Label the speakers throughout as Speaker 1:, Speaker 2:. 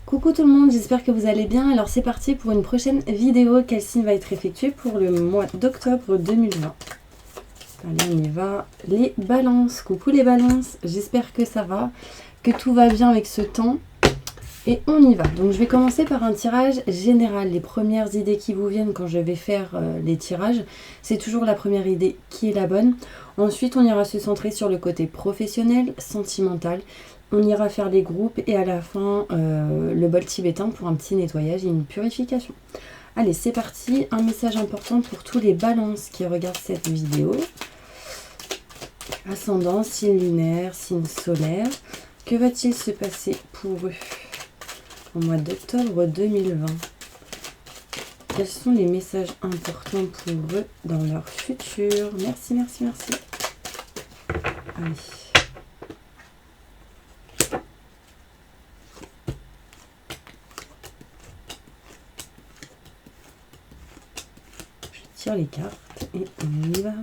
Speaker 1: Coucou tout le monde, j'espère que vous allez bien. Alors c'est parti pour une prochaine vidéo. Quel signe va être effectué pour le mois d'octobre 2020? Allez, on y va. Les balances. Coucou les balances, j'espère que ça va, que tout va bien avec ce temps. Et on y va. Donc je vais commencer par un tirage général. Les premières idées qui vous viennent quand je vais faire les tirages, c'est toujours la première idée qui est la bonne. Ensuite, on ira se centrer sur le côté professionnel, sentimental. On ira faire les groupes et à la fin, le bol tibétain pour un petit nettoyage et une purification. Allez, c'est parti. Un message important pour tous les balances qui regardent cette vidéo. Ascendant, signe lunaire, signe solaire. Que va-t-il se passer pour eux au mois d'octobre 2020? Quels sont les messages importants pour eux dans leur futur? Merci, merci, merci. Allez. Je tire les cartes et on y va.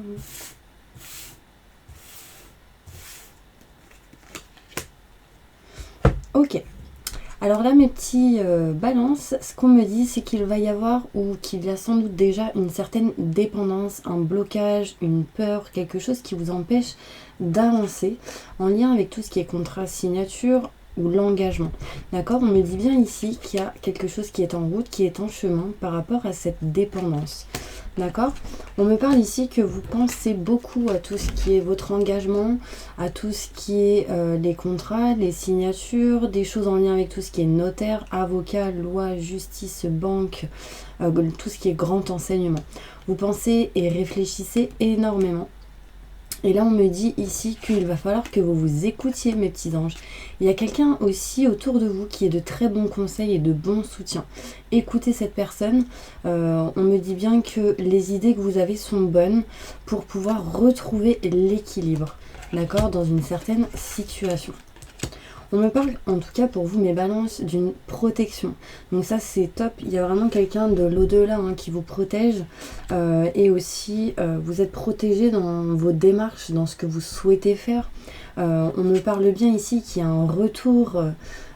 Speaker 1: Ok. Alors là, mes petits balances, ce qu'on me dit, c'est qu'il va y avoir, ou qu'il y a sans doute déjà une certaine dépendance, un blocage, une peur, quelque chose qui vous empêche d'avancer en lien avec tout ce qui est contrat, signature ou l'engagement. D'accord? On me dit bien ici qu'il y a quelque chose qui est en route, qui est en chemin par rapport à cette dépendance. D'accord? On me parle ici que vous pensez beaucoup à tout ce qui est votre engagement, à tout ce qui est les contrats, les signatures, des choses en lien avec tout ce qui est notaire, avocat, loi, justice, banque, tout ce qui est grand enseignement. Vous pensez et réfléchissez énormément. Et là, on me dit ici qu'il va falloir que vous vous écoutiez, mes petits anges. Il y a quelqu'un aussi autour de vous qui est de très bons conseils et de bons soutiens. Écoutez cette personne. On me dit bien que les idées que vous avez sont bonnes pour pouvoir retrouver l'équilibre, d'accord, dans une certaine situation. On me parle, en tout cas pour vous, mes balances, d'une protection. Donc ça, c'est top. Il y a vraiment quelqu'un de l'au-delà qui vous protège. Et aussi, vous êtes protégé dans vos démarches, dans ce que vous souhaitez faire. On me parle bien ici qu'il y a un retour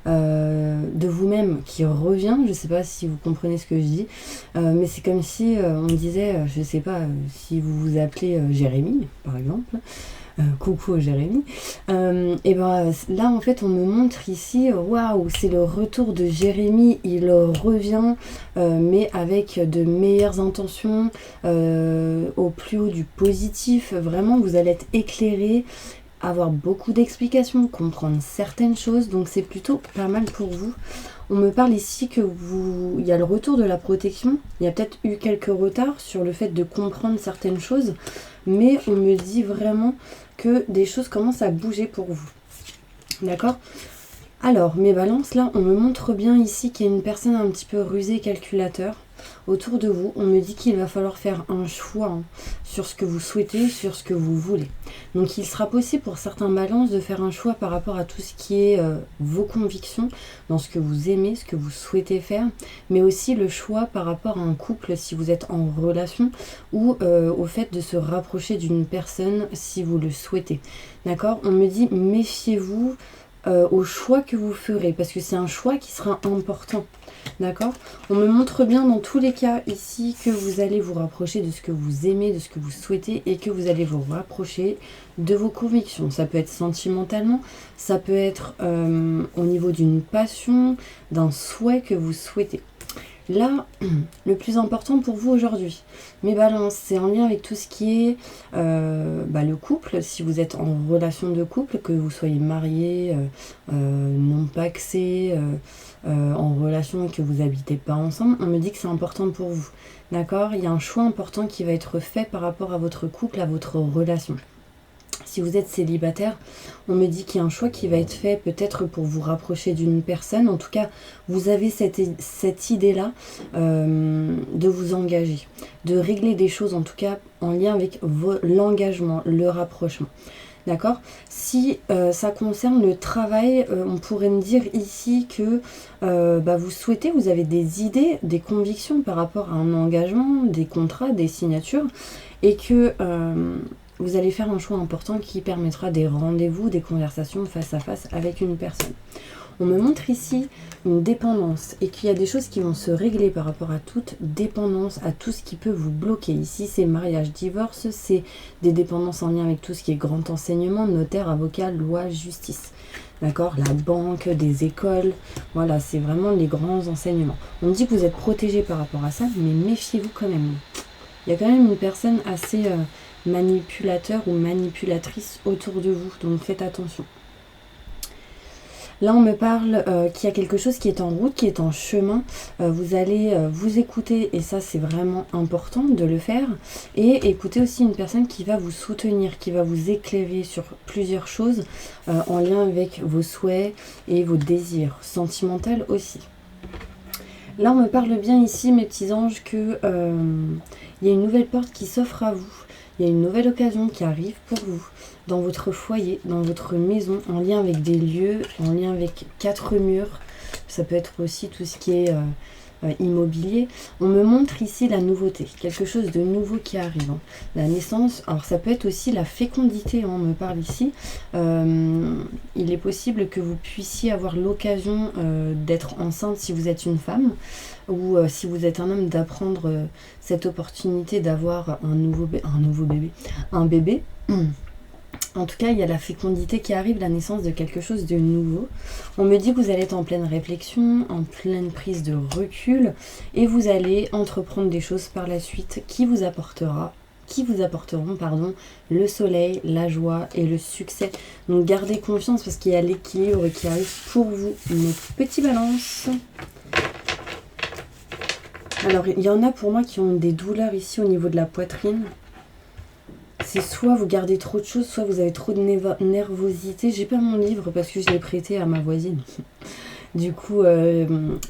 Speaker 1: de vous-même qui revient. Je ne sais pas si vous comprenez ce que je dis. Mais c'est comme si on me disait, je ne sais pas, si vous vous appelez Jérémy, par exemple. Coucou Jérémy. Et ben là en fait on me montre ici, waouh, c'est le retour de Jérémy, il revient mais avec de meilleures intentions, au plus haut du positif. Vraiment vous allez être éclairé, avoir beaucoup d'explications, comprendre certaines choses, donc c'est plutôt pas mal pour vous. On me parle ici que il y a le retour de la protection. Il y a peut-être eu quelques retards sur le fait de comprendre certaines choses, mais on me dit vraiment que des choses commencent à bouger pour vous. D'accord? Alors, mes balances, là, on me montre bien ici qu'il y a une personne un petit peu rusée, calculateur. Autour de vous, on me dit qu'il va falloir faire un choix sur ce que vous souhaitez, sur ce que vous voulez. Donc il sera possible pour certains balances de faire un choix par rapport à tout ce qui est vos convictions, dans ce que vous aimez, ce que vous souhaitez faire, mais aussi le choix par rapport à un couple si vous êtes en relation, ou au fait de se rapprocher d'une personne si vous le souhaitez. D'accord? On me dit méfiez-vous au choix que vous ferez, parce que c'est un choix qui sera important. D'accord? On me montre bien dans tous les cas ici que vous allez vous rapprocher de ce que vous aimez, de ce que vous souhaitez, et que vous allez vous rapprocher de vos convictions. Ça peut être sentimentalement, ça peut être au niveau d'une passion, d'un souhait que vous souhaitez. Là, le plus important pour vous aujourd'hui, mes balances, c'est en lien avec tout ce qui est le couple. Si vous êtes en relation de couple, que vous soyez marié, non paxé, en relation et que vous n'habitez pas ensemble, on me dit que c'est important pour vous. D'accord? Il y a un choix important qui va être fait par rapport à votre couple, à votre relation. Si vous êtes célibataire, on me dit qu'il y a un choix qui va être fait peut-être pour vous rapprocher d'une personne. En tout cas, vous avez cette idée-là de vous engager, de régler des choses en tout cas en lien avec l'engagement, le rapprochement. D'accord? Si ça concerne le travail, on pourrait me dire ici que vous souhaitez, vous avez des idées, des convictions par rapport à un engagement, des contrats, des signatures, et que vous allez faire un choix important qui permettra des rendez-vous, des conversations face à face avec une personne. On me montre ici une dépendance et qu'il y a des choses qui vont se régler par rapport à toute dépendance, à tout ce qui peut vous bloquer. Ici, c'est mariage, divorce, c'est des dépendances en lien avec tout ce qui est grand enseignement, notaire, avocat, loi, justice. D'accord? La banque, des écoles, voilà, c'est vraiment les grands enseignements. On dit que vous êtes protégé par rapport à ça, mais méfiez-vous quand même. Il y a quand même une personne assez manipulateur ou manipulatrice autour de vous, donc faites attention. Là, on me parle qu'il y a quelque chose qui est en route, qui est en chemin. Vous allez vous écouter, et ça, c'est vraiment important de le faire. Et écouter aussi une personne qui va vous soutenir, qui va vous éclairer sur plusieurs choses en lien avec vos souhaits et vos désirs, sentimentaux aussi. Là, on me parle bien ici, mes petits anges, que il y a une nouvelle porte qui s'offre à vous. Il y a une nouvelle occasion qui arrive pour vous, dans votre foyer, dans votre maison, en lien avec des lieux, en lien avec 4 murs. Ça peut être aussi tout ce qui est immobilier. On me montre ici la nouveauté, quelque chose de nouveau qui arrive. La naissance, alors ça peut être aussi la fécondité, on me parle ici. Il est possible que vous puissiez avoir l'occasion d'être enceinte si vous êtes une femme, ou si vous êtes un homme, d'apprendre cette opportunité d'avoir un bébé. En tout cas, il y a la fécondité qui arrive, la naissance de quelque chose de nouveau. On me dit que vous allez être en pleine réflexion, en pleine prise de recul, et vous allez entreprendre des choses par la suite qui vous apporteront, le soleil, la joie et le succès. Donc gardez confiance parce qu'il y a l'équilibre qui arrive pour vous, mes petits balances. Alors, il y en a pour moi qui ont des douleurs ici au niveau de la poitrine. C'est soit vous gardez trop de choses, soit vous avez trop de nervosité. J'ai pas mon livre parce que je l'ai prêté à ma voisine. Du coup,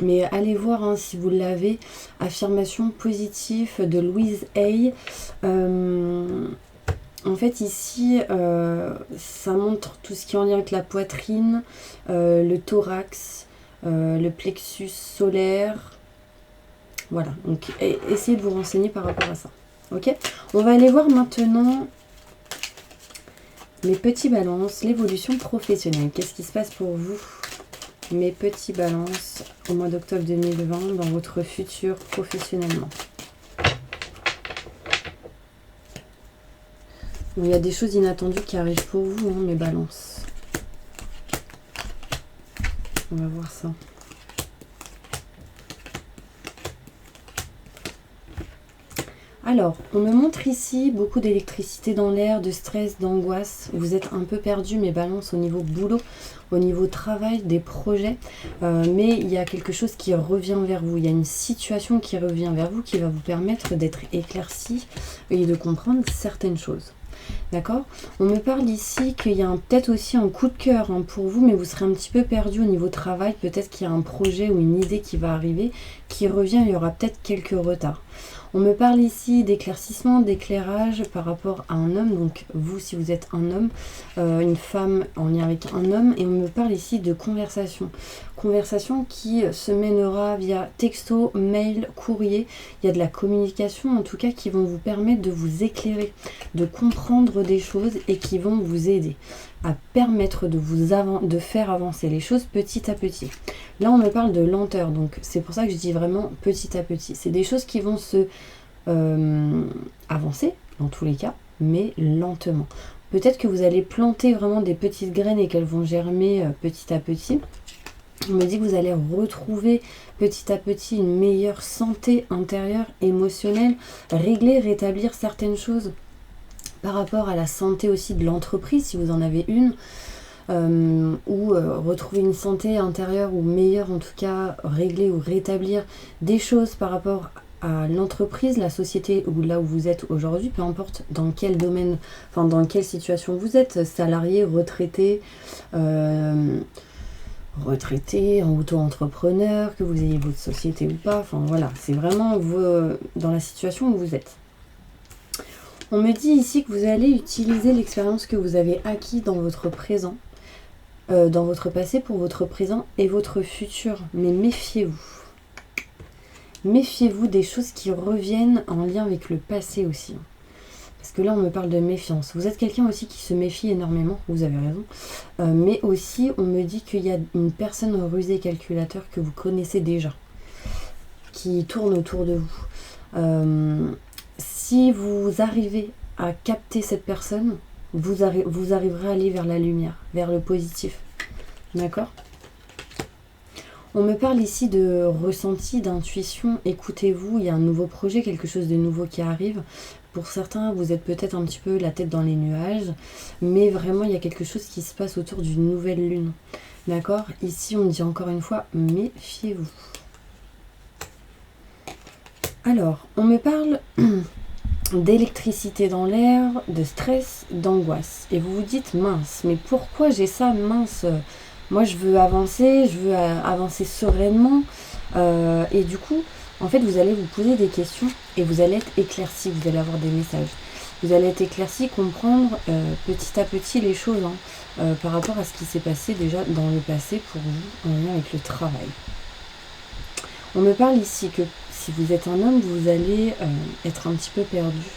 Speaker 1: mais allez voir hein, si vous l'avez. Affirmation positive de Louise Hay. En fait, ici, ça montre tout ce qui est en lien avec la poitrine, le thorax, le plexus solaire. Voilà, donc essayez de vous renseigner par rapport à ça. Ok, on va aller voir maintenant, mes petits balances, l'évolution professionnelle. Qu'est-ce qui se passe pour vous, mes petits balances, au mois d'octobre 2020, dans votre futur professionnellement? Il y a des choses inattendues qui arrivent pour vous, hein, mes balances. On va voir ça. Alors, on me montre ici beaucoup d'électricité dans l'air, de stress, d'angoisse. Vous êtes un peu perdu, mes balances, au niveau boulot, au niveau travail, des projets. Mais il y a quelque chose qui revient vers vous. Il y a une situation qui revient vers vous qui va vous permettre d'être éclairci et de comprendre certaines choses. D'accord? On me parle ici qu'il y a peut-être aussi un coup de cœur hein, pour vous, mais vous serez un petit peu perdu au niveau travail. Peut-être qu'il y a un projet ou une idée qui va arriver, qui revient, il y aura peut-être quelques retards. On me parle ici d'éclaircissement, d'éclairage par rapport à un homme. Donc vous, si vous êtes un homme, une femme en lien avec un homme. Et on me parle ici de conversation. Conversation qui se mènera via texto, mail, courrier. Il y a de la communication en tout cas qui vont vous permettre de vous éclairer, de comprendre des choses et qui vont vous aider à permettre de faire avancer les choses petit à petit. Là, on me parle de lenteur, donc c'est pour ça que je dis vraiment petit à petit. C'est des choses qui vont se avancer, dans tous les cas, mais lentement. Peut-être que vous allez planter vraiment des petites graines et qu'elles vont germer petit à petit. On me dit que vous allez retrouver petit à petit une meilleure santé intérieure, émotionnelle, régler, rétablir certaines choses par rapport à la santé aussi de l'entreprise, si vous en avez une, ou retrouver une santé intérieure ou meilleure en tout cas, régler ou rétablir des choses par rapport à l'entreprise, la société ou là où vous êtes aujourd'hui, peu importe dans quel domaine, enfin dans quelle situation vous êtes, salarié, retraité, en auto-entrepreneur, que vous ayez votre société ou pas, enfin voilà, c'est vraiment dans la situation où vous êtes. On me dit ici que vous allez utiliser l'expérience que vous avez acquis dans votre présent, dans votre passé pour votre présent et votre futur. Mais méfiez-vous. Méfiez-vous des choses qui reviennent en lien avec le passé aussi. Parce que là, on me parle de méfiance. Vous êtes quelqu'un aussi qui se méfie énormément, vous avez raison. Mais aussi, on me dit qu'il y a une personne rusée calculateur que vous connaissez déjà, qui tourne autour de vous. Si vous arrivez à capter cette personne, vous arriverez à aller vers la lumière, vers le positif. D'accord ? On me parle ici de ressenti, d'intuition. Écoutez-vous, il y a un nouveau projet, quelque chose de nouveau qui arrive. Pour certains, vous êtes peut-être un petit peu la tête dans les nuages, mais vraiment, il y a quelque chose qui se passe autour d'une nouvelle lune. D'accord ? Ici, on me dit encore une fois, méfiez-vous. Alors, on me parle d'électricité dans l'air, de stress, d'angoisse. Et vous vous dites, mince, mais pourquoi j'ai ça, mince ? Moi, je veux avancer sereinement. Et du coup, en fait, vous allez vous poser des questions et vous allez être éclairci, vous allez avoir des messages. Vous allez être éclairci, comprendre petit à petit les choses par rapport à ce qui s'est passé déjà dans le passé pour vous en lien avec le travail. On me parle ici que si vous êtes un homme, vous allez être un petit peu perdu.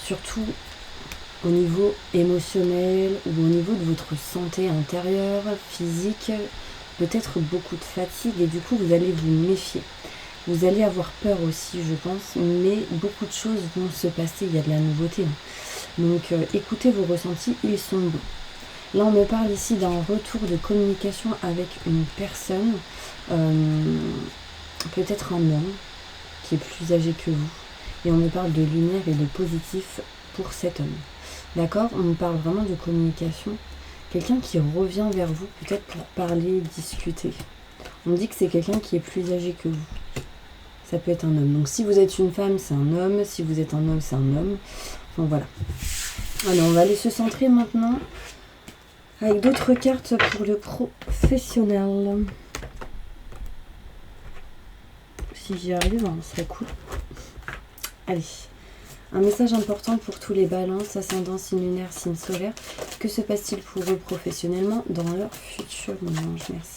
Speaker 1: Surtout au niveau émotionnel ou au niveau de votre santé intérieure, physique, peut-être beaucoup de fatigue et du coup vous allez vous méfier. Vous allez avoir peur aussi, je pense, mais beaucoup de choses vont se passer, il y a de la nouveauté. Donc écoutez vos ressentis, ils sont bons. Là on me parle ici d'un retour de communication avec une personne, peut-être un homme qui est plus âgé que vous. Et on me parle de lumière et de positif pour cet homme. D'accord ? On me parle vraiment de communication. Quelqu'un qui revient vers vous, peut-être pour parler, discuter. On me dit que c'est quelqu'un qui est plus âgé que vous. Ça peut être un homme. Donc si vous êtes une femme, c'est un homme. Si vous êtes un homme, c'est un homme. Enfin voilà. Alors on va aller se centrer maintenant avec d'autres cartes pour le professionnel. Si j'y arrive, ce serait cool. Allez. Un message important pour tous les balances, ascendant, signe lunaire, signe solaire. Que se passe-t-il pour eux professionnellement dans leur futur, mon ange? Merci.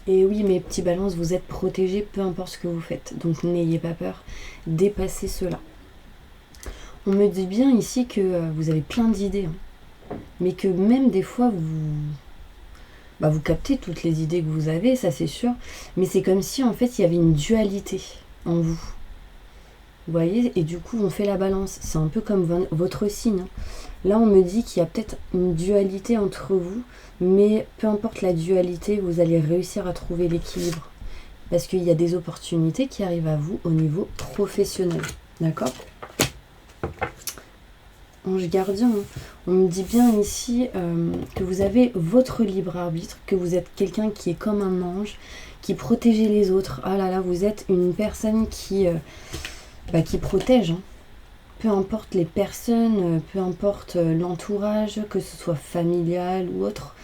Speaker 1: Et oui, mes petits balances, vous êtes protégés, peu importe ce que vous faites. Donc n'ayez pas peur, dépassez cela. On me dit bien ici que vous avez plein d'idées, mais que même des fois, vous captez toutes les idées que vous avez, ça c'est sûr, mais c'est comme si en fait il y avait une dualité en vous. Vous voyez, et du coup on fait la balance, c'est un peu comme votre signe. Là on me dit qu'il y a peut-être une dualité entre vous, mais peu importe la dualité, vous allez réussir à trouver l'équilibre. Parce qu'il y a des opportunités qui arrivent à vous au niveau professionnel. D'accord ? Ange gardien, on me dit bien ici que vous avez votre libre arbitre, que vous êtes quelqu'un qui est comme un ange, qui protège les autres. Ah là là, vous êtes une personne qui protège. Peu importe les personnes, peu importe l'entourage, que ce soit familial ou autre.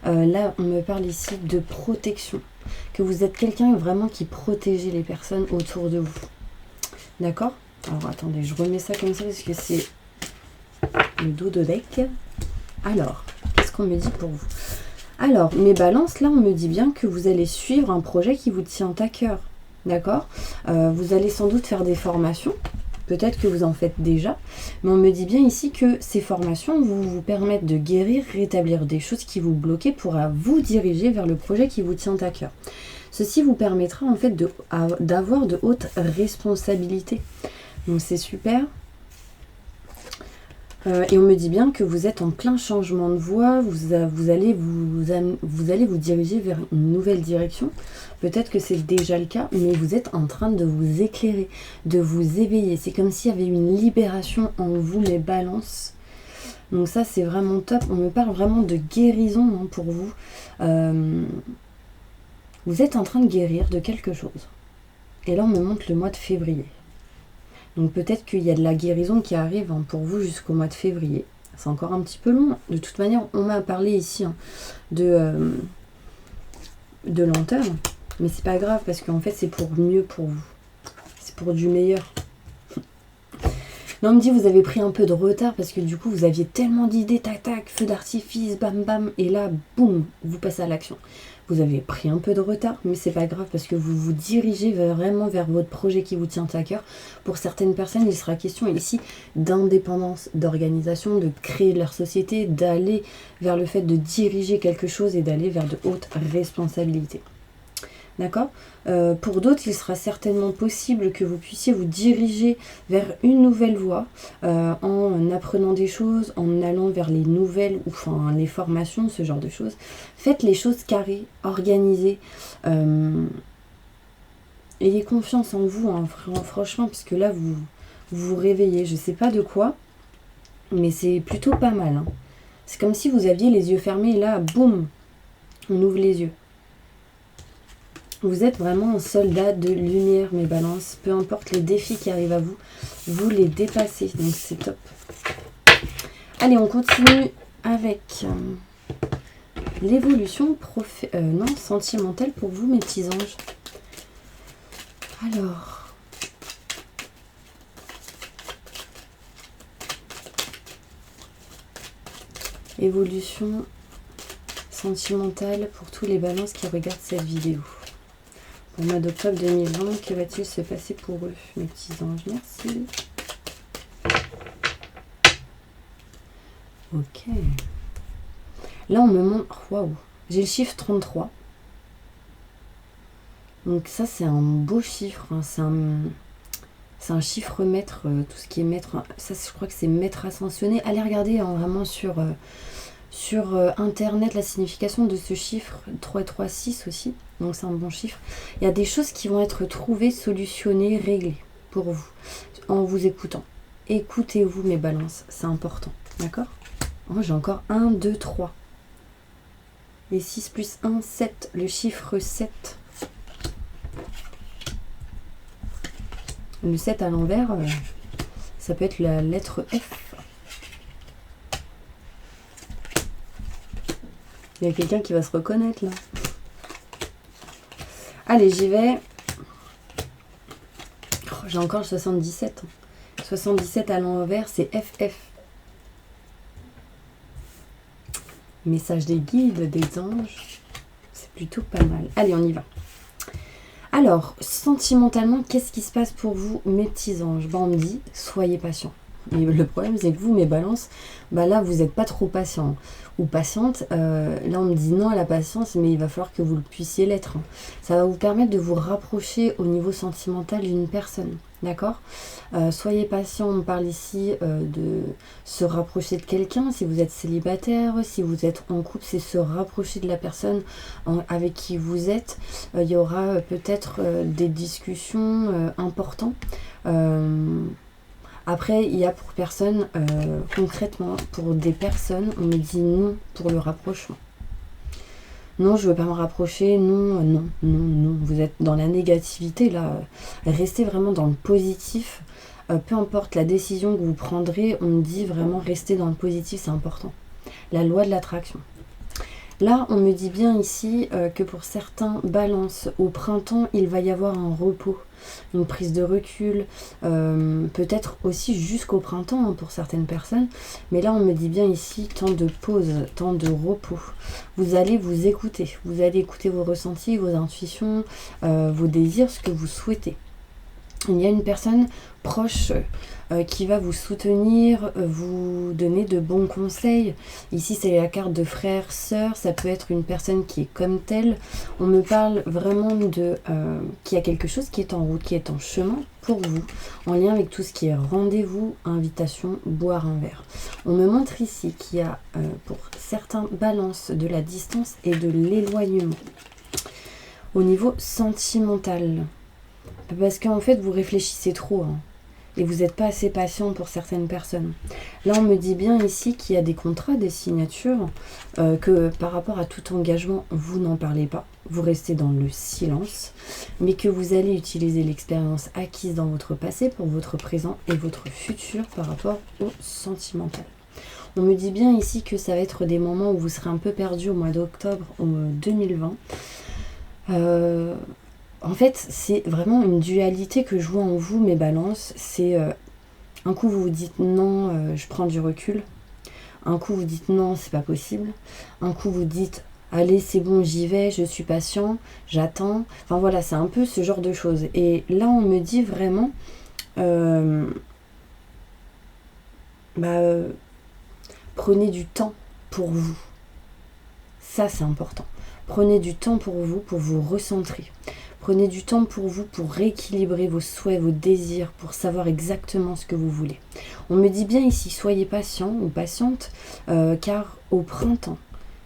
Speaker 1: Là, on me parle ici de protection. Que vous êtes quelqu'un vraiment qui protège les personnes autour de vous. D'accord ? Alors attendez, je remets ça comme ça parce que c'est le dos de deck. Alors, qu'est-ce qu'on me dit pour vous? Alors, mes balances, là, on me dit bien que vous allez suivre un projet qui vous tient à cœur. D'accord ? Vous allez sans doute faire des formations. Peut-être que vous en faites déjà. Mais on me dit bien ici que ces formations vous permettent de guérir, rétablir des choses qui vous bloquaient pour vous diriger vers le projet qui vous tient à cœur. Ceci vous permettra en fait d'avoir de hautes responsabilités. Donc c'est super. Et on me dit bien que vous êtes en plein changement de voie, vous allez vous diriger vers une nouvelle direction. Peut-être que c'est déjà le cas, mais vous êtes en train de vous éclairer, de vous éveiller. C'est comme s'il y avait une libération en vous, les balances. Donc ça, c'est vraiment top. On me parle vraiment de guérison pour vous. Vous êtes en train de guérir de quelque chose. Et là, on me montre le mois de février. Donc peut-être qu'il y a de la guérison qui arrive pour vous jusqu'au mois de février. C'est encore un petit peu long. De toute manière, on m'a parlé ici de lenteur. Mais c'est pas grave parce qu'en fait, c'est pour mieux pour vous. C'est pour du meilleur. Là, on me dit vous avez pris un peu de retard parce que du coup, vous aviez tellement d'idées, tac tac, feu d'artifice, bam bam, et là, boum, vous passez à l'action. Vous avez pris un peu de retard, mais c'est pas grave parce que vous vous dirigez vraiment vers votre projet qui vous tient à cœur. Pour certaines personnes, il sera question ici d'indépendance, d'organisation, de créer leur société, d'aller vers le fait de diriger quelque chose et d'aller vers de hautes responsabilités. D'accord. Pour d'autres, il sera certainement possible que vous puissiez vous diriger vers une nouvelle voie en apprenant des choses, en allant vers les nouvelles, ou enfin les formations, ce genre de choses. Faites les choses carrées, organisées. Ayez confiance en vous, hein, franchement, parce que là, vous vous réveillez. Je ne sais pas de quoi, mais c'est plutôt pas mal. Hein. C'est comme si vous aviez les yeux fermés et là, boum, on ouvre les yeux. Vous êtes vraiment un soldat de lumière, mes balances. Peu importe les défis qui arrivent à vous, vous les dépassez. Donc c'est top. Allez, on continue avec l'évolution sentimentale pour vous, mes petits anges. Alors, évolution sentimentale pour tous les balances qui regardent cette vidéo. Au mois d'octobre 2020, que va-t-il se passer pour eux, mes petits anges? Merci. Ok. Là, on me montre... Waouh. J'ai le chiffre 33. Donc ça, c'est un beau chiffre. Hein. C'est un chiffre maître. Tout ce qui est maître... Ça, je crois que c'est maître ascensionné. Allez regarder hein, vraiment sur internet la signification de ce chiffre 336 aussi, donc c'est un bon chiffre. Il y a des choses qui vont être trouvées, solutionnées, réglées pour vous en vous écoutant. Écoutez-vous mes balances, c'est important, d'accord? Oh, j'ai encore 1, 2, 3 et 6 plus 1, 7, le chiffre 7. Le 7 à l'envers, ça peut être la lettre F. Il y a quelqu'un qui va se reconnaître là. Allez, j'y vais. Oh, j'ai encore le 77. 77 à l'envers, c'est FF. Message des guides, des anges. C'est plutôt pas mal. Allez, on y va. Alors, sentimentalement, qu'est-ce qui se passe pour vous, mes petits anges? On me dit, soyez patients. Mais le problème, c'est que vous, mes balances, là, vous n'êtes pas trop patient ou patiente. Là, on me dit non à la patience, mais il va falloir que vous le puissiez l'être. Hein. Ça va vous permettre de vous rapprocher au niveau sentimental d'une personne. D'accord. Soyez patient, on parle ici de se rapprocher de quelqu'un. Si vous êtes célibataire, si vous êtes en couple, c'est se rapprocher de la personne avec qui vous êtes. Il y aura peut-être des discussions importantes. Après, il y a pour personne, concrètement, pour des personnes, on me dit non pour le rapprochement. Non, je ne veux pas me rapprocher, non, non, non, non. Vous êtes dans la négativité, là. Restez vraiment dans le positif. Peu importe la décision que vous prendrez, on me dit vraiment rester dans le positif, c'est important. La loi de l'attraction. Là, on me dit bien ici que pour certains balances, au printemps, il va y avoir un repos, une prise de recul, peut-être aussi jusqu'au printemps hein, pour certaines personnes. Mais là, on me dit bien ici temps de pause, temps de repos. Vous allez vous écouter, vous allez écouter vos ressentis, vos intuitions, vos désirs, ce que vous souhaitez. Il y a une personne proche qui va vous soutenir, vous donner de bons conseils. Ici, c'est la carte de frère, sœur. Ça peut être une personne qui est comme telle. On me parle vraiment de qu'il y a quelque chose qui est en route, qui est en chemin pour vous, en lien avec tout ce qui est rendez-vous, invitation, boire un verre. On me montre ici qu'il y a pour certains balances de la distance et de l'éloignement. Au niveau sentimental. Parce qu'en fait, vous réfléchissez trop. Hein. Et vous n'êtes pas assez patient pour certaines personnes. Là, on me dit bien ici qu'il y a des contrats, des signatures, que par rapport à tout engagement, vous n'en parlez pas. Vous restez dans le silence, mais que vous allez utiliser l'expérience acquise dans votre passé pour votre présent et votre futur par rapport au sentimental. On me dit bien ici que ça va être des moments où vous serez un peu perdu au mois d'octobre 2020. En fait, c'est vraiment une dualité que je vois en vous, mes balances. C'est Un coup, vous vous dites non, je prends du recul. Un coup, vous dites non, c'est pas possible. Un coup, vous dites allez, c'est bon, j'y vais, je suis patient, j'attends. Enfin voilà, c'est un peu ce genre de choses. Et là, on me dit vraiment, prenez du temps pour vous. Ça, c'est important. Prenez du temps pour vous recentrer. Prenez du temps pour vous, pour rééquilibrer vos souhaits, vos désirs, pour savoir exactement ce que vous voulez. On me dit bien ici, soyez patient ou patiente, car au printemps,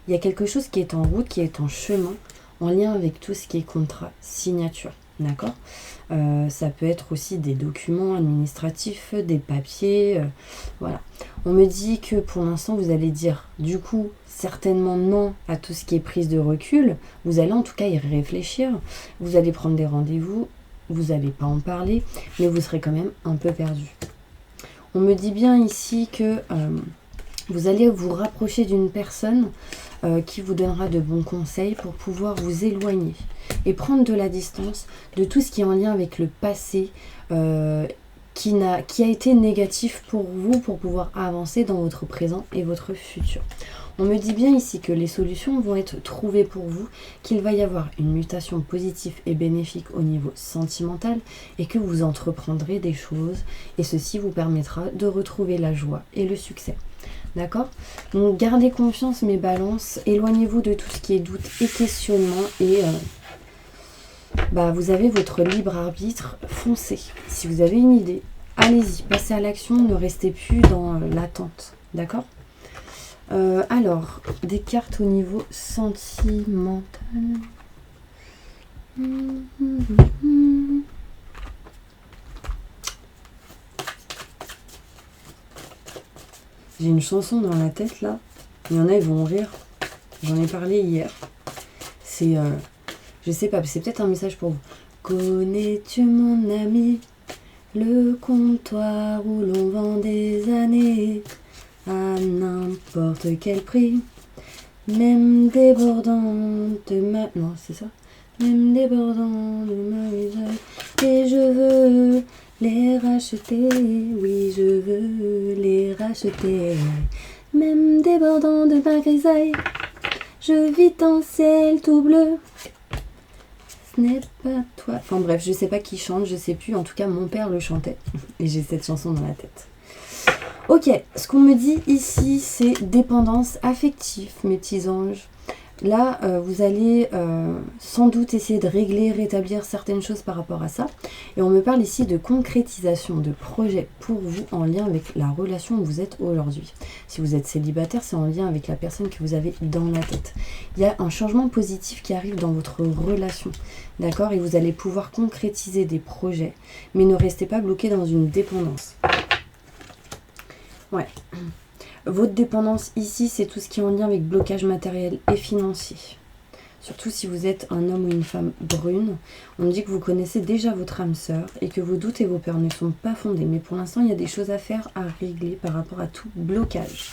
Speaker 1: il y a quelque chose qui est en route, qui est en chemin, en lien avec tout ce qui est contrat, signature. D'accord ? Ça peut être aussi des documents administratifs, des papiers, voilà. On me dit que pour l'instant, vous allez dire, du coup, certainement non à tout ce qui est prise de recul. Vous allez en tout cas y réfléchir. Vous allez prendre des rendez-vous. Vous n'allez pas en parler, mais vous serez quand même un peu perdu. On me dit bien ici que vous allez vous rapprocher d'une personne qui vous donnera de bons conseils pour pouvoir vous éloigner et prendre de la distance de tout ce qui est en lien avec le passé qui a été négatif pour vous, pour pouvoir avancer dans votre présent et votre futur. On me dit bien ici que les solutions vont être trouvées pour vous, qu'il va y avoir une mutation positive et bénéfique au niveau sentimental et que vous entreprendrez des choses et ceci vous permettra de retrouver la joie et le succès. D'accord ? Donc gardez confiance mes balances, éloignez-vous de tout ce qui est doute et questionnement et vous avez votre libre arbitre, foncez. Si vous avez une idée, allez-y, passez à l'action, ne restez plus dans l'attente. D'accord ? Alors, des cartes au niveau sentimental. J'ai une chanson dans la tête là. Il y en a, ils vont rire. J'en ai parlé hier. C'est, je sais pas, c'est peut-être un message pour vous. Connais-tu mon ami, le comptoir où l'on vend des années à n'importe quel prix, même débordant de ma... Non, c'est ça. Même débordant de ma visage. Et je veux les racheter, oui, je veux les racheter. Même débordant de ma grisaille, je vis ton ciel tout bleu. Ce n'est pas toi. Enfin bref, je sais pas qui chante, je sais plus. En tout cas, mon père le chantait. Et j'ai cette chanson dans la tête. Ok, ce qu'on me dit ici, c'est dépendance affective, mes petits anges. Là, vous allez sans doute essayer de régler, rétablir certaines choses par rapport à ça. Et on me parle ici de concrétisation de projets pour vous en lien avec la relation où vous êtes aujourd'hui. Si vous êtes célibataire, c'est en lien avec la personne que vous avez dans la tête. Il y a un changement positif qui arrive dans votre relation, d'accord ? Et vous allez pouvoir concrétiser des projets, mais ne restez pas bloqué dans une dépendance. Ouais. Votre dépendance ici, c'est tout ce qui est en lien avec blocage matériel et financier. Surtout si vous êtes un homme ou une femme brune. On me dit que vous connaissez déjà votre âme sœur et que vos doutes et vos peurs ne sont pas fondés. Mais pour l'instant, il y a des choses à faire, à régler par rapport à tout blocage.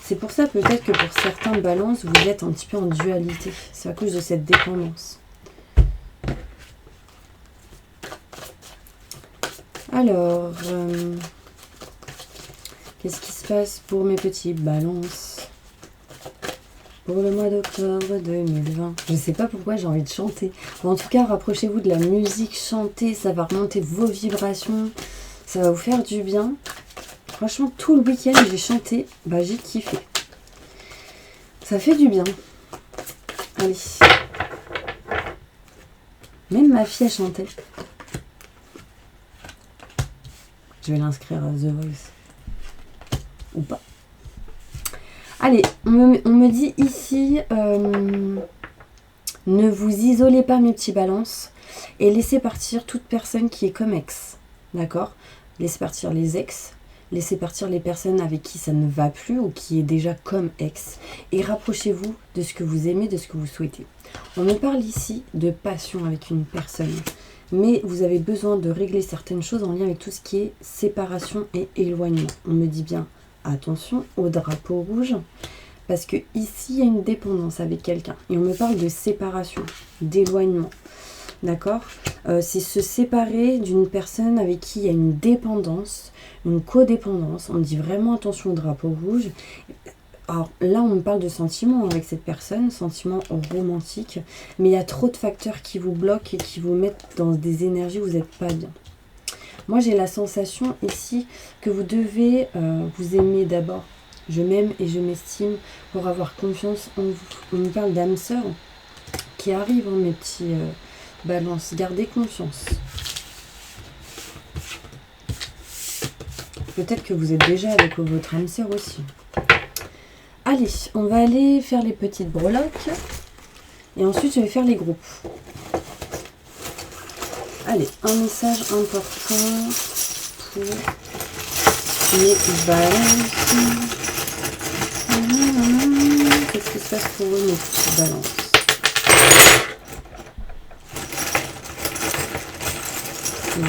Speaker 1: C'est pour ça peut-être que pour certains balances, vous êtes un petit peu en dualité. C'est à cause de cette dépendance. Alors... qu'est-ce qui se passe pour mes petits balances pour le mois d'octobre 2020? Je ne sais pas pourquoi j'ai envie de chanter. En tout cas, rapprochez-vous de la musique, chantez, ça va remonter vos vibrations, ça va vous faire du bien. Franchement, tout le week-end, j'ai chanté, j'ai kiffé. Ça fait du bien. Allez. Même ma fille a chanté. Je vais l'inscrire à The Voice. Ou pas. Allez, on me dit ici, ne vous isolez pas mes petits balances et laissez partir toute personne qui est comme ex. D'accord ? Laissez partir les ex, laissez partir les personnes avec qui ça ne va plus ou qui est déjà comme ex et rapprochez-vous de ce que vous aimez, de ce que vous souhaitez. On me parle ici de passion avec une personne, mais vous avez besoin de régler certaines choses en lien avec tout ce qui est séparation et éloignement. On me dit bien attention au drapeau rouge, parce que ici il y a une dépendance avec quelqu'un et on me parle de séparation, d'éloignement. d'accord? C'est se séparer d'une personne avec qui il y a une dépendance, une codépendance. On dit vraiment attention au drapeau rouge. Alors là, on me parle de sentiments avec cette personne, sentiments romantiques, mais il y a trop de facteurs qui vous bloquent et qui vous mettent dans des énergies où vous n'êtes pas bien. Moi, j'ai la sensation ici que vous devez vous aimer d'abord. Je m'aime et je m'estime pour avoir confiance en vous. On me parle d'âme sœur qui arrive, hein, mes petits balances. Gardez confiance. Peut-être que vous êtes déjà avec votre âme sœur aussi. Allez, on va aller faire les petites breloques. Et ensuite, je vais faire les groupes. Allez, un message important pour les balances. Qu'est-ce qui se passe pour eux, mes petites balances? Ok.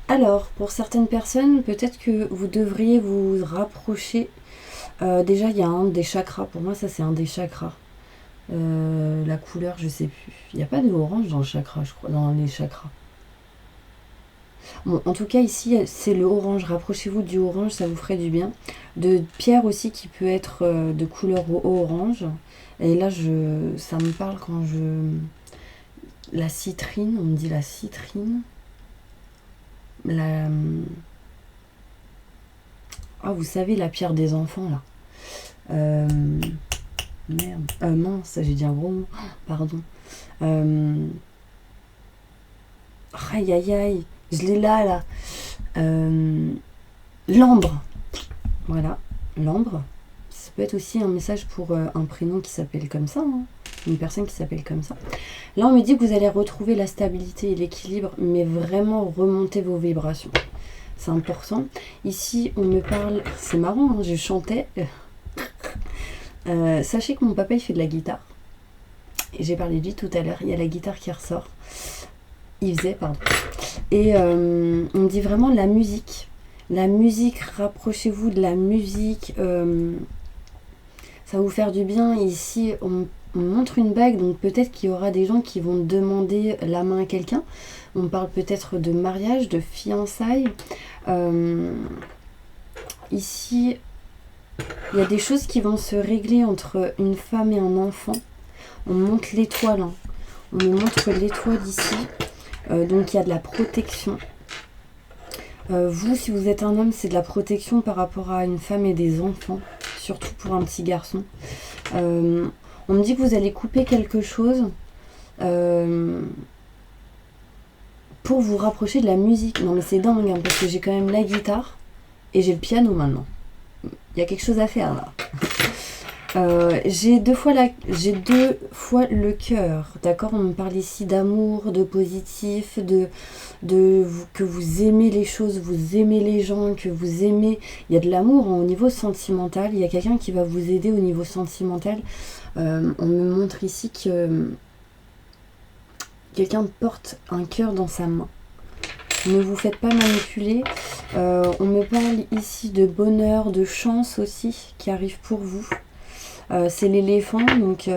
Speaker 1: Alors, pour certaines personnes, peut-être que vous devriez vous rapprocher. Déjà, il y a un des chakras. Pour moi, ça, c'est un des chakras. La couleur, je sais plus. Il n'y a pas de orange dans le chakra, je crois, dans les chakras. Bon, en tout cas, ici, c'est le orange. Rapprochez-vous du orange, ça vous ferait du bien. De pierre aussi qui peut être de couleur orange. Et là, ça me parle quand je... La citrine, on me dit la citrine. Ah, vous savez, la pierre des enfants, là. Merde. Mince, j'ai dit un gros mot. Pardon. Aïe, aïe, aïe. Je l'ai là. L'ambre. Voilà, l'ambre. Ça peut être aussi un message pour un prénom qui s'appelle comme ça. Hein. Une personne qui s'appelle comme ça. Là, on me dit que vous allez retrouver la stabilité et l'équilibre, mais vraiment remonter vos vibrations. C'est important. Ici, on me parle... C'est marrant, hein, je chantais. Sachez que mon papa, il fait de la guitare. Et j'ai parlé de lui tout à l'heure. Il y a la guitare qui ressort. Il faisait, pardon. Et on me dit vraiment la musique. La musique, rapprochez-vous de la musique. Ça va vous faire du bien. Ici, on montre une bague, donc peut-être qu'il y aura des gens qui vont demander la main à quelqu'un. On parle peut-être de mariage, de fiançailles. Ici, il y a des choses qui vont se régler entre une femme et un enfant. On montre l'étoile. Hein. On me montre l'étoile ici. Donc il y a de la protection. Vous, si vous êtes un homme, c'est de la protection par rapport à une femme et des enfants. Surtout pour un petit garçon. On me dit que vous allez couper quelque chose pour vous rapprocher de la musique. Non mais c'est dingue, hein, parce que j'ai quand même la guitare et j'ai le piano maintenant. Il y a quelque chose à faire là. J'ai deux fois le cœur, d'accord? On me parle ici d'amour, de positif, que vous aimez les choses, vous aimez les gens, que vous aimez... Il y a de l'amour au niveau sentimental, il y a quelqu'un qui va vous aider au niveau sentimental. On me montre ici que quelqu'un porte un cœur dans sa main. Ne vous faites pas manipuler. On me parle ici de bonheur, de chance aussi qui arrive pour vous. C'est l'éléphant, donc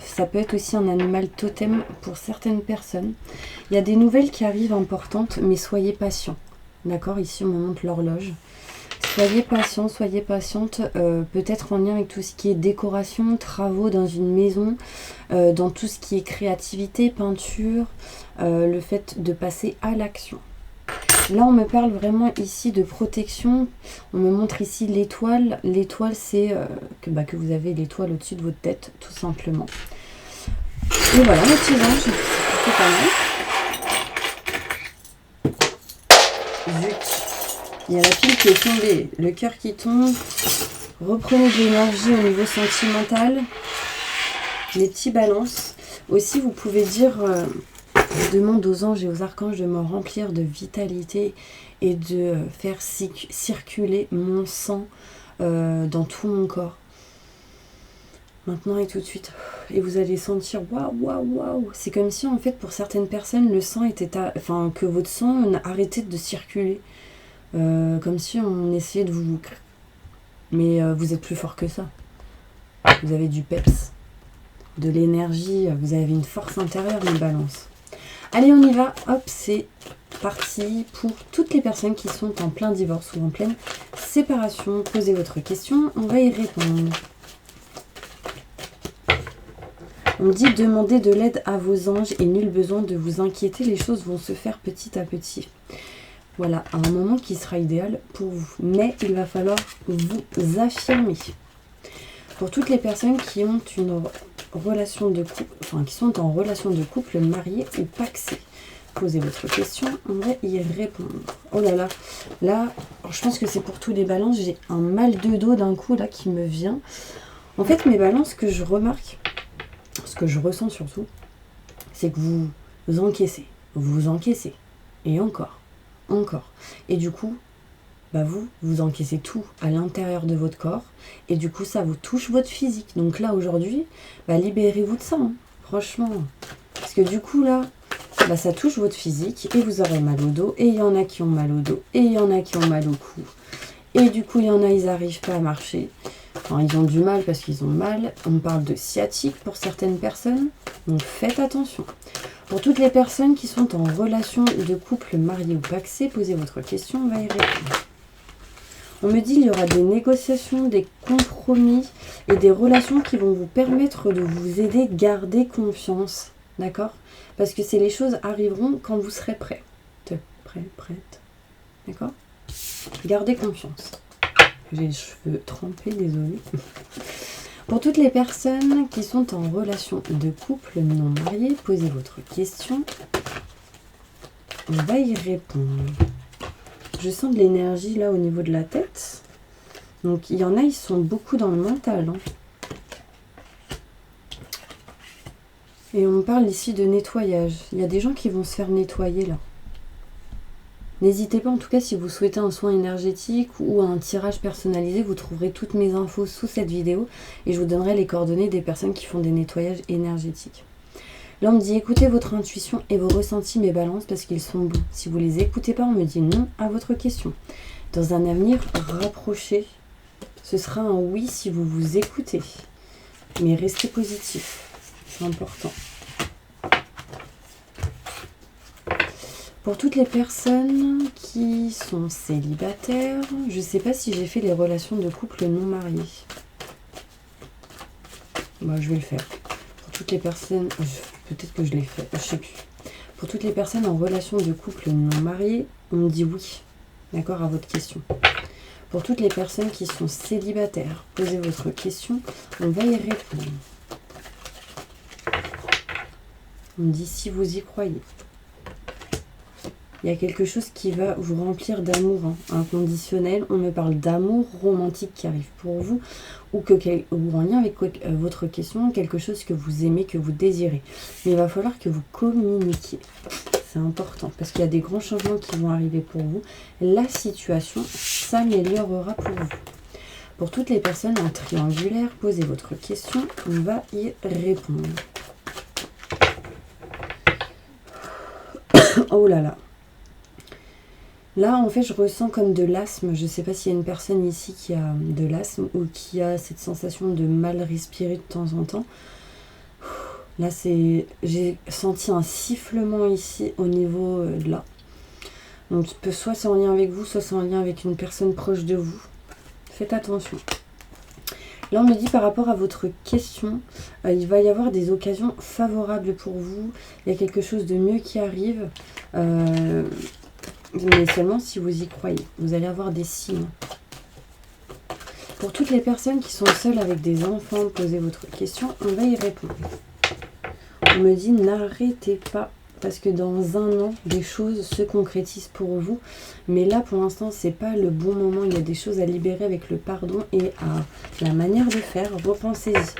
Speaker 1: ça peut être aussi un animal totem pour certaines personnes. Il y a des nouvelles qui arrivent importantes, mais soyez patients. D'accord, ici on me montre l'horloge. Soyez patient, soyez patiente, peut-être en lien avec tout ce qui est décoration, travaux dans une maison, dans tout ce qui est créativité, peinture, le fait de passer à l'action. Là, on me parle vraiment ici de protection. On me montre ici l'étoile. L'étoile, c'est que vous avez l'étoile au-dessus de votre tête, tout simplement. Et voilà, mes petits anges, c'est plutôt pas mal. Zut, il y a la pile qui est tombée, le cœur qui tombe. Reprenez de l'énergie au niveau sentimental. Les petits balances. Aussi, vous pouvez dire... Je demande aux anges et aux archanges de me remplir de vitalité et de faire circuler mon sang dans tout mon corps. Maintenant et tout de suite. Et vous allez sentir waouh, waouh, waouh. C'est comme si en fait pour certaines personnes le sang était... que votre sang arrêtait de circuler. Comme si on essayait de vous... Mais vous êtes plus fort que ça. Vous avez du peps. de l'énergie, vous avez une force intérieure, mes balances. Allez, on y va. Hop, c'est parti pour toutes les personnes qui sont en plein divorce ou en pleine séparation. Posez votre question, on va y répondre. On dit demander de l'aide à vos anges et nul besoin de vous inquiéter, les choses vont se faire petit à petit. Voilà, à un moment qui sera idéal pour vous. Mais il va falloir vous affirmer. Pour toutes les personnes qui ont une relation de couple, enfin qui sont en relation de couple marié ou pacsé, posez votre question, on va y répondre. Oh là là, là, je pense que c'est pour tous les balances, j'ai un mal de dos d'un coup là qui me vient. En fait, mes balances, ce que je remarque, ce que je ressens surtout, c'est que vous encaissez, et encore. Et du coup, bah vous encaissez tout à l'intérieur de votre corps, et du coup, ça vous touche votre physique. Donc là, aujourd'hui, bah, libérez-vous de ça, hein, franchement. Parce que du coup, là, bah, ça touche votre physique, et vous aurez mal au dos, et il y en a qui ont mal au dos, et il y en a qui ont mal au cou. Et du coup, il y en a, ils n'arrivent pas à marcher. Enfin, ils ont du mal parce qu'ils ont mal. On parle de sciatique pour certaines personnes. Donc faites attention. Pour toutes les personnes qui sont en relation de couple marié ou pacsé, posez votre question, on va y répondre. On me dit qu'il y aura des négociations, des compromis et des relations qui vont vous permettre de vous aider à garder confiance. D'accord? Parce que les choses arriveront quand vous serez prêt. Prête. D'accord? Gardez confiance. J'ai les cheveux trempés, désolé. Pour toutes les personnes qui sont en relation de couple non marié, posez votre question. On va y répondre. Je sens de l'énergie là au niveau de la tête. Donc il y en a, ils sont beaucoup dans le mental. Et on parle ici de nettoyage. Il y a des gens qui vont se faire nettoyer là. N'hésitez pas, en tout cas, si vous souhaitez un soin énergétique ou un tirage personnalisé, vous trouverez toutes mes infos sous cette vidéo et je vous donnerai les coordonnées des personnes qui font des nettoyages énergétiques. Là, on me dit écoutez votre intuition et vos ressentis, mes balances, parce qu'ils sont bons. Si vous les écoutez pas, on me dit non à votre question. Dans un avenir rapproché, ce sera un oui si vous vous écoutez. Mais restez positif, c'est important. Pour toutes les personnes qui sont célibataires, je ne sais pas si j'ai fait les relations de couple non mariés. Bah, je vais le faire. Pour toutes les personnes, peut-être que je l'ai fait, je ne sais plus. Pour toutes les personnes en relation de couple non mariés, on me dit oui. D'accord, à votre question. Pour toutes les personnes qui sont célibataires, posez votre question, on va y répondre. On me dit si vous y croyez. Il y a quelque chose qui va vous remplir d'amour inconditionnel. On me parle d'amour romantique qui arrive pour vous ou en lien avec votre question, quelque chose que vous aimez, que vous désirez. Mais il va falloir que vous communiquiez. C'est important parce qu'il y a des grands changements qui vont arriver pour vous. La situation s'améliorera pour vous. Pour toutes les personnes en triangulaire, posez votre question. On va y répondre. Oh là là. Là, en fait, je ressens comme de l'asthme. Je ne sais pas s'il y a une personne ici qui a de l'asthme ou qui a cette sensation de mal respirer de temps en temps. Là, j'ai senti un sifflement ici au niveau de là. Donc, soit c'est en lien avec vous, soit c'est en lien avec une personne proche de vous. Faites attention. Là, on me dit par rapport à votre question, il va y avoir des occasions favorables pour vous. Il y a quelque chose de mieux qui arrive. Mais seulement si vous y croyez. Vous allez avoir des signes. Pour toutes les personnes qui sont seules avec des enfants, posez votre question, on va y répondre. On me dit n'arrêtez pas parce que dans un an, des choses se concrétisent pour vous. Mais là, pour l'instant, c'est pas le bon moment. Il y a des choses à libérer avec le pardon et à la manière de faire. Repensez-y.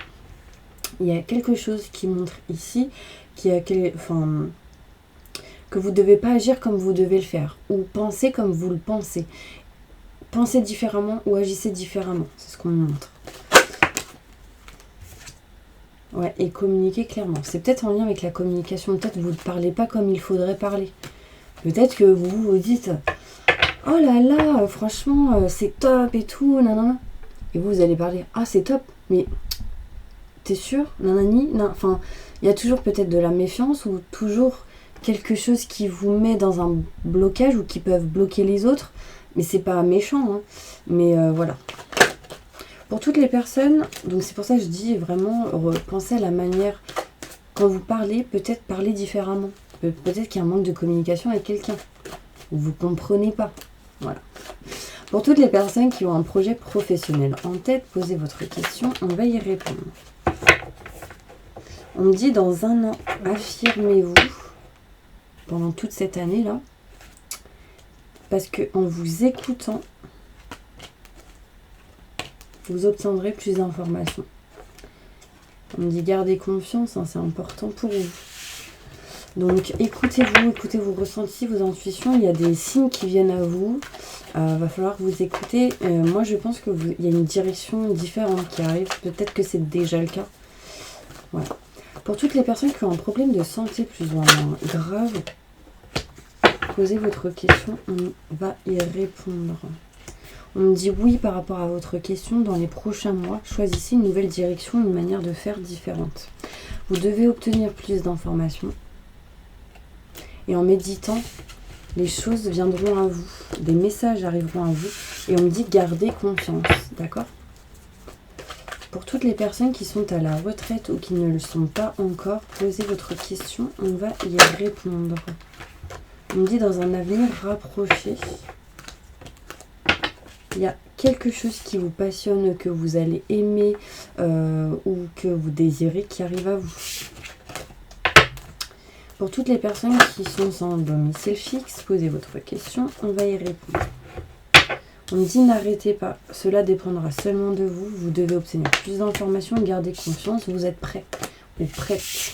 Speaker 1: Il y a quelque chose qui montre ici que vous ne devez pas agir comme vous devez le faire, ou penser comme vous le pensez. Pensez différemment ou agissez différemment, c'est ce qu'on montre. Ouais, et communiquer clairement. C'est peut-être en lien avec la communication, peut-être que vous ne parlez pas comme il faudrait parler. Peut-être que vous vous dites « Oh là là, franchement, c'est top et tout, nanana. » Et vous allez parler « Ah, c'est top, mais T'es sûr? Nanani? Non, enfin, il y a toujours peut-être de la méfiance ou toujours quelque chose qui vous met dans un blocage ou qui peuvent bloquer les autres. Mais c'est pas méchant, hein. Mais voilà. Pour toutes les personnes, donc c'est pour ça que je dis vraiment, pensez à la manière, quand vous parlez, peut-être parler différemment. Peut-être qu'il y a un manque de communication avec quelqu'un. Ou vous comprenez pas. Voilà. Pour toutes les personnes qui ont un projet professionnel en tête, posez votre question, on va y répondre. On me dit dans un an, affirmez-vous pendant toute cette année-là, parce qu'en vous écoutant, vous obtiendrez plus d'informations. On me dit gardez confiance, hein, c'est important pour vous. Donc écoutez-vous, écoutez vos ressentis, vos intuitions, il y a des signes qui viennent à vous, va falloir vous écouter. Moi je pense qu'il y a une direction différente qui arrive, peut-être que c'est déjà le cas. Voilà. Pour toutes les personnes qui ont un problème de santé plus ou moins grave, posez votre question, on va y répondre. On me dit oui par rapport à votre question, dans les prochains mois, choisissez une nouvelle direction, une manière de faire différente. Vous devez obtenir plus d'informations. Et en méditant, les choses viendront à vous, des messages arriveront à vous. Et on me dit gardez confiance, d'accord? Pour toutes les personnes qui sont à la retraite ou qui ne le sont pas encore, posez votre question, on va y répondre. On me dit dans un avenir rapproché, il y a quelque chose qui vous passionne, que vous allez aimer ou que vous désirez qui arrive à vous. Pour toutes les personnes qui sont sans domicile fixe, posez votre question, on va y répondre. On me dit n'arrêtez pas, cela dépendra seulement de vous, vous devez obtenir plus d'informations, gardez confiance, vous êtes prêts ou prêtes.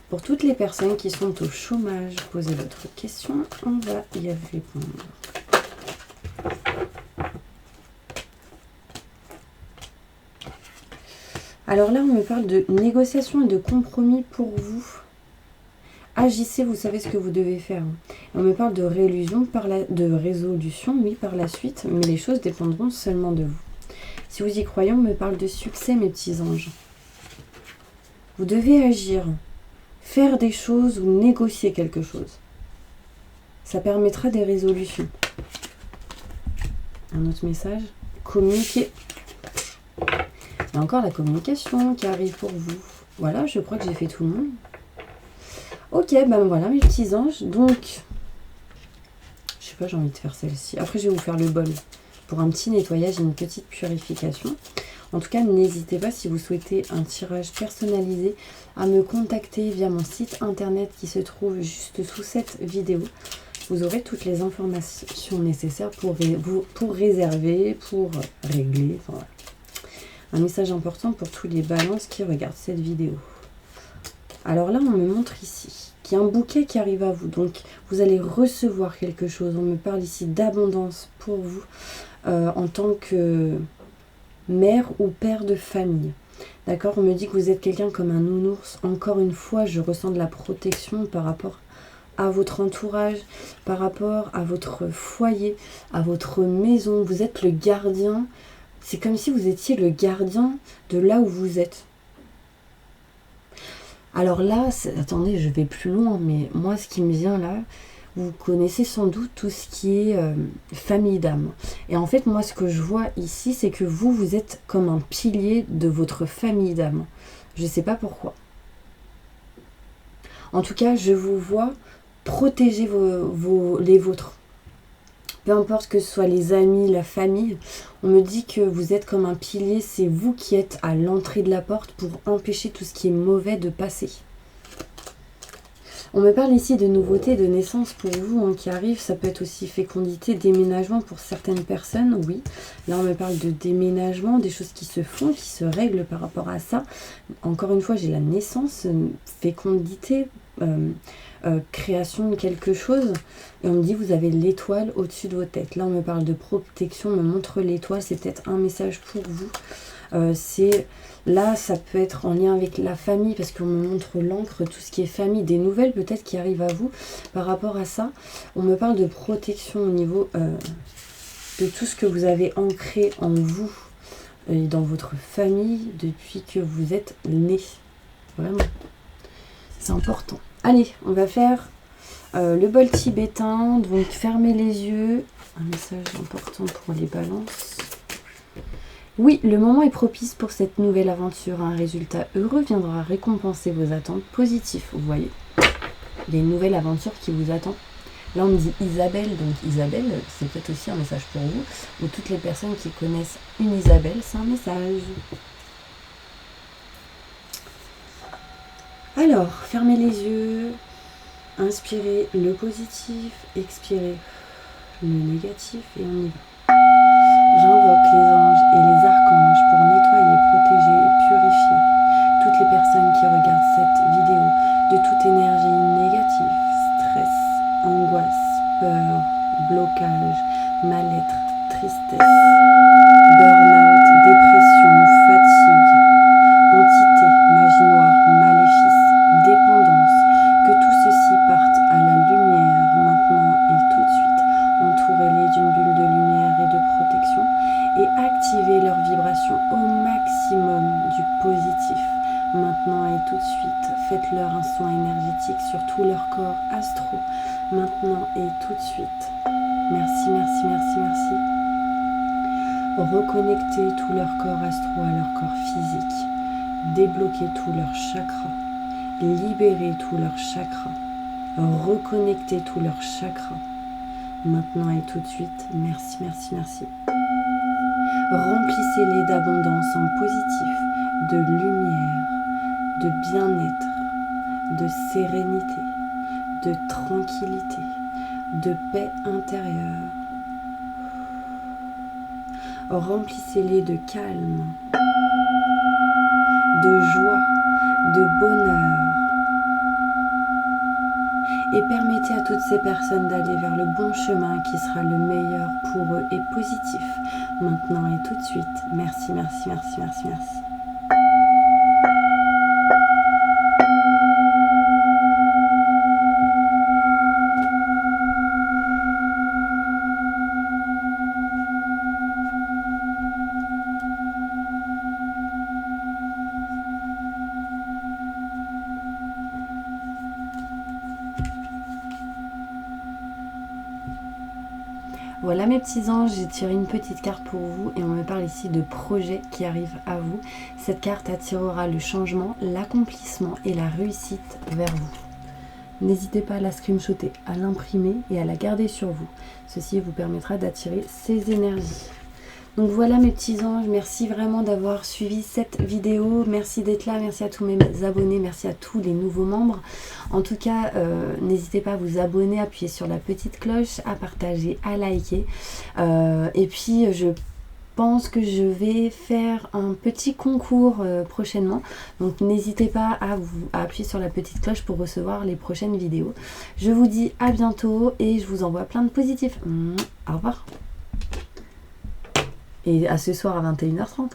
Speaker 1: Pour toutes les personnes qui sont au chômage, posez votre question, on va y répondre. Alors là, on me parle de négociation et de compromis pour vous. Agissez, vous savez ce que vous devez faire. On me parle de résolution, oui, par la suite, mais les choses dépendront seulement de vous. Si vous y croyez, on me parle de succès, mes petits anges. Vous devez agir, faire des choses ou négocier quelque chose. Ça permettra des résolutions. Un autre message, communiquer. Il y a encore la communication qui arrive pour vous. Voilà, je crois que j'ai fait tout le monde. Ok, ben voilà mes petits anges. Donc, je sais pas, j'ai envie de faire celle-ci. Après, je vais vous faire le bol pour un petit nettoyage et une petite purification. En tout cas, n'hésitez pas si vous souhaitez un tirage personnalisé à me contacter via mon site internet qui se trouve juste sous cette vidéo. Vous aurez toutes les informations nécessaires pour réserver, pour régler. Enfin, voilà. Un message important pour tous les balances qui regardent cette vidéo. Alors là, on me montre ici qu'il y a un bouquet qui arrive à vous. Donc, vous allez recevoir quelque chose. On me parle ici d'abondance pour vous en tant que mère ou père de famille. D'accord? On me dit que vous êtes quelqu'un comme un nounours. Encore une fois, je ressens de la protection par rapport à votre entourage, par rapport à votre foyer, à votre maison. Vous êtes le gardien. C'est comme si vous étiez le gardien de là où vous êtes. Alors là, attendez, je vais plus loin, mais moi, ce qui me vient là, vous connaissez sans doute tout ce qui est famille d'âme. Et en fait, moi, ce que je vois ici, c'est que vous êtes comme un pilier de votre famille d'âme. Je ne sais pas pourquoi. En tout cas, je vous vois protéger les vôtres. Peu importe que ce soit les amis, la famille, on me dit que vous êtes comme un pilier, c'est vous qui êtes à l'entrée de la porte pour empêcher tout ce qui est mauvais de passer. On me parle ici de nouveautés, de naissance pour vous hein, qui arrivent, ça peut être aussi fécondité, déménagement pour certaines personnes, oui. Là on me parle de déménagement, des choses qui se font, qui se règlent par rapport à ça. Encore une fois, j'ai la naissance, fécondité, création de quelque chose. Et on me dit vous avez l'étoile au-dessus de votre tête. Là on me parle de protection, on me montre l'étoile, c'est peut-être un message pour vous. Là ça peut être en lien avec la famille parce qu'on me montre l'encre, tout ce qui est famille, des nouvelles peut-être qui arrivent à vous par rapport à ça. On me parle de protection au niveau de tout ce que vous avez ancré en vous, et dans votre famille depuis que vous êtes né. Vraiment. C'est important. Allez, on va faire le bol tibétain. Donc, fermez les yeux. Un message important pour les balances. Oui, le moment est propice pour cette nouvelle aventure. Un résultat heureux viendra récompenser vos attentes positives. Vous voyez, il y a une nouvelle aventure qui vous attend. Là, on me dit Isabelle. Donc, Isabelle, c'est peut-être aussi un message pour vous. Ou toutes les personnes qui connaissent une Isabelle, c'est un message. Alors, fermez les yeux. Inspirez le positif. Expirez le négatif. Et on y va. J'invoque les anges et les archanges pour nettoyer, protéger et purifier toutes les personnes qui regardent cette vidéo de toute énergie négative, stress, angoisse, peur, blocage, mal-être, tristesse, burn-out, dépression, fatigue, entité, magie noire, maléfice, dépendance, que tout ceci parte à la lumière maintenant et tout de suite. Entourez-les d'une bulle de lumière et de protection et activez leur vibration au maximum du positif. Maintenant et tout de suite, faites-leur un soin énergétique sur tout leur corps astro. Maintenant et tout de suite. Merci, merci, merci, merci. Reconnectez tout leur corps astro à leur corps physique. Débloquez tout leur chakra. Libérez tout leur chakra. Reconnectez tout leur chakra. Maintenant et tout de suite. Merci, merci, merci. Remplissez-les d'abondance en positif, de lumière, de bien-être, de sérénité, de tranquillité, de paix intérieure. Remplissez-les de calme, de joie, de bonheur. Et permettez à toutes ces personnes d'aller vers le bon chemin qui sera le meilleur pour eux et positif. Maintenant et tout de suite. Merci, merci, merci, merci, merci. Voilà mes petits anges, j'ai tiré une petite carte pour vous et on me parle ici de projets qui arrivent à vous. Cette carte attirera le changement, l'accomplissement et la réussite vers vous. N'hésitez pas à la screenshotter, à l'imprimer et à la garder sur vous. Ceci vous permettra d'attirer ces énergies. Donc voilà mes petits anges, merci vraiment d'avoir suivi cette vidéo, merci d'être là, merci à tous mes abonnés, merci à tous les nouveaux membres. En tout cas, n'hésitez pas à vous abonner, à appuyer sur la petite cloche, à partager, à liker. Et puis je pense que je vais faire un petit concours prochainement. Donc n'hésitez pas à appuyer sur la petite cloche pour recevoir les prochaines vidéos. Je vous dis à bientôt et je vous envoie plein de positifs. Au revoir. Et à ce soir à 21h30.